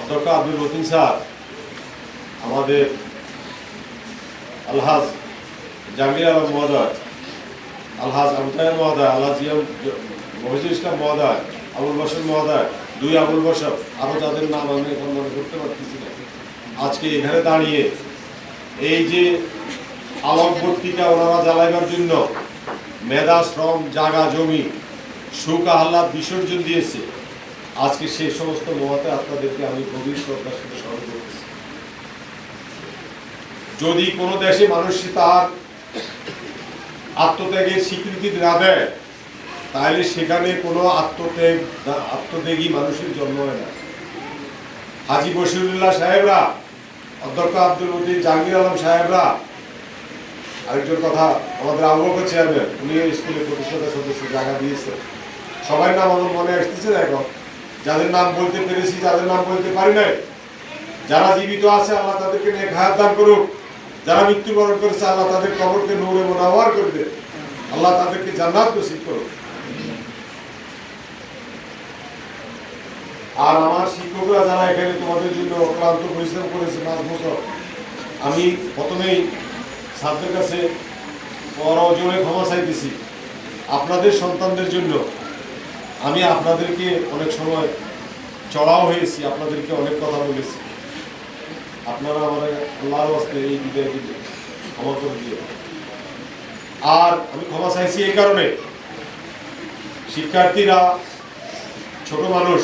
অধ্যক্ষ আব্দুল লতিফ স্যার, আমাদের আলহাজ জাহাঙ্গীর আলম মহোদয়, আলহাজ আমতায়ন মহোদয়, আলহাজ মহিজুল ইসলাম মহোদয়, আবুল বসর মহোদয়, দুই আবুল বসর, আরও যাদের নাম আমি এখন মনে করতে পারতেছি না, আজকে এখানে দাঁড়িয়ে এই যে আলোকবর্তিকা ওনারা জ্বালাইবার জন্য মেধা, শ্রম, জাগা, জমি, সুখ আহ্লাদ বিসর্জন দিয়েছে, আজকে সেই সমস্ত মহাতে আপনাদেরকে আমি গভীর শ্রদ্ধার সাথে স্মরণ করতেছি। যদি কোনো দেশে মানুষ তার আত্মত্যাগের স্বীকৃতি না দেয়, তাহলে সেখানে কোনো আত্মত্যাগী মানুষের জন্ম হয় না। হাজী বশিরুল্লাহ সাহেবরা, অধ্যক্ষ আব্দুল লতিফ, জাহাঙ্গীর আলম সাহেবরা, আরেকজন কথা আমাদের আবু বকর চেয়ারম্যান, উনি স্কুলের প্রতিষ্ঠাতা সদস্য, জায়গা দিয়েছে। সবার নাম আমার মনে আসতেছে না এখন, যাদের নাম বলতে পেরেছি, যাদের নাম বলতে পারি নাই, যারা জীবিত আছে আল্লাহ তাদেরকে নেক হায়াত দান করুক, যারা মৃত্যুবরণ করেছে আল্লাহ তাদের কবরকে নূরে মুনাওয়ার করবে, আল্লাহ তাদেরকে জান্নাত নসিব করুক। আর আমার শিক্ষকরা যারা এখানে তোমাদের জন্য অক্লান্ত পরিশ্রম করেছে 5 বছর, আমি প্রথমেই ছাত্রের কাছে পরজোরে ক্ষমা চাইতেছি। আপনাদের সন্তানদের জন্য আমি আপনাদেরকে অনেক সময় চড়াও হয়েছি, আপনাদেরকে অনেক কথা বলেছি, আপনারা আমাদের আল্লাহর ওয়াস্তে এই বিদায় দিলে ক্ষমা করে দিয়ে। আর আমি ক্ষমা চাইছি এই কারণে, শিক্ষার্থীরা ছোট মানুষ,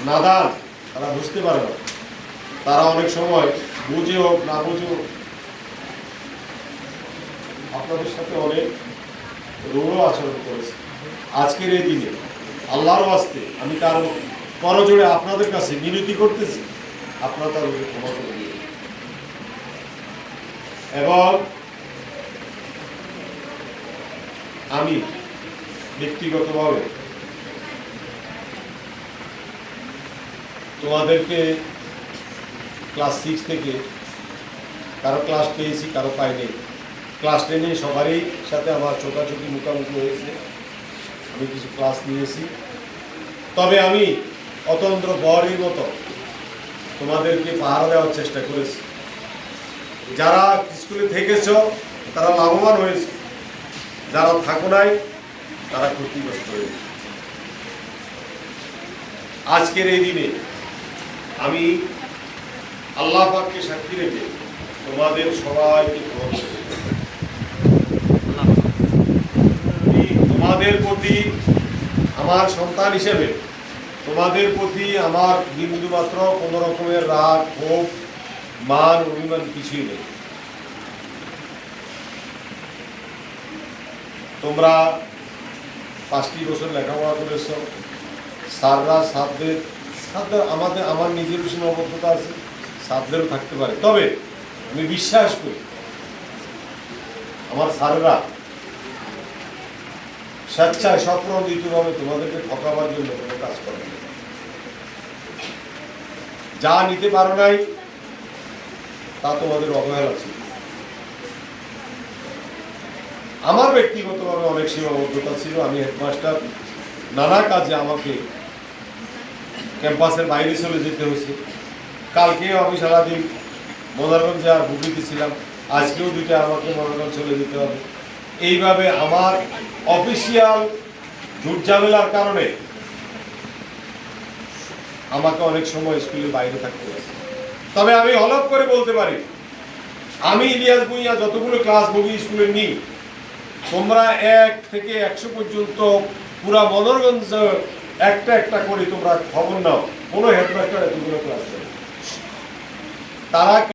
নাদান, তারা বুঝতে পারে না, তারা অনেক সময় বুঝে হোক না বুঝে হোক আপনাদের সাথে অনেক রূঢ় আচরণ করেছে। আজকের এই দিনে আল্লাহর ওয়াস্তে আমি তার করজোড়ে আপনাদের কাছে মিনতি করতেছি, আপনারা তাদেরকে ক্ষমা করে দিন। এবং আমি ব্যক্তিগতভাবে তোমাদেরকে ক্লাস 6 থেকে কারো ক্লাস পেয়েছি, কারো পাইনি। ক্লাস 10-এ সবারই সাথে আমার চোখাচোখি মুখোমুখি হয়েছে, আমি কিছু ক্লাস নিয়েছি। তবে আমি অতন্ত্র বরের মতো তোমাদেরকে পাহারা দেওয়ার চেষ্টা করেছি। যারা স্কুলে থেকেছ তারা লাভবান হয়েছে, যারা থাকো নাই তারা ক্ষতিগ্রস্ত হয়েছে। আজকের এই দিনে আমি আল্লাহ পাককে সাক্ষী রেখে তোমাদের সবাইকে তোমাদের প্রতি আমার সন্তান হিসেবে তোমাদের প্রতি আমার বিন্দু মাত্র কোনো রকমের রাগ, ক্ষোভ, মান, অভিমান কিছুই নেই। তোমরা 5টি বছর লেখাপড়া করেছ, স্যাররা ছাত্রদের আমার নিজের সীমাবদ্ধতা আছে, ছাত্রদেরও থাকতে পারে। তবে আমি বিশ্বাস করি আমার স্যাররা স্বেচ্ছায় স্বপ্রণোদিতভাবে তোমাদেরকে ঠকাবার জন্য কোনো কাজ করে। যা নিতে পারো নাই তা তোমাদের অবহেলা ছিল। আমার ব্যক্তিগতভাবে অনেক সীমাবদ্ধতা ছিল। আমি হেডমাস্টার, নানা কাজে আমাকে ক্যাম্পাসের বাইরে চলে যেতে হয়েছে। কালকেও আমি সারাদিন মনোরগঞ্জে আর ভুগিতে ছিলাম, আজকেও 2টা আমাকে মনোরগঞ্জ চলে যেতে হবে। এইভাবে আমার অফিসিয়াল ঝুটঝামেলার কারণে আমাকে অনেক সময় স্কুলের বাইরে থাকতে হয়েছে। তবে আমি হলফ করে বলতে পারি, আমি ইলিয়াস ভূঁইয়া যতগুলো ক্লাস বগি স্কুলে নিই, তোমরা 1 থেকে 100 পর্যন্ত পুরা মনোরগঞ্জ একটা করে তোমরা খবর নাও, কোনো হেডমাস্টার এতগুলো ক্লাস করে তারা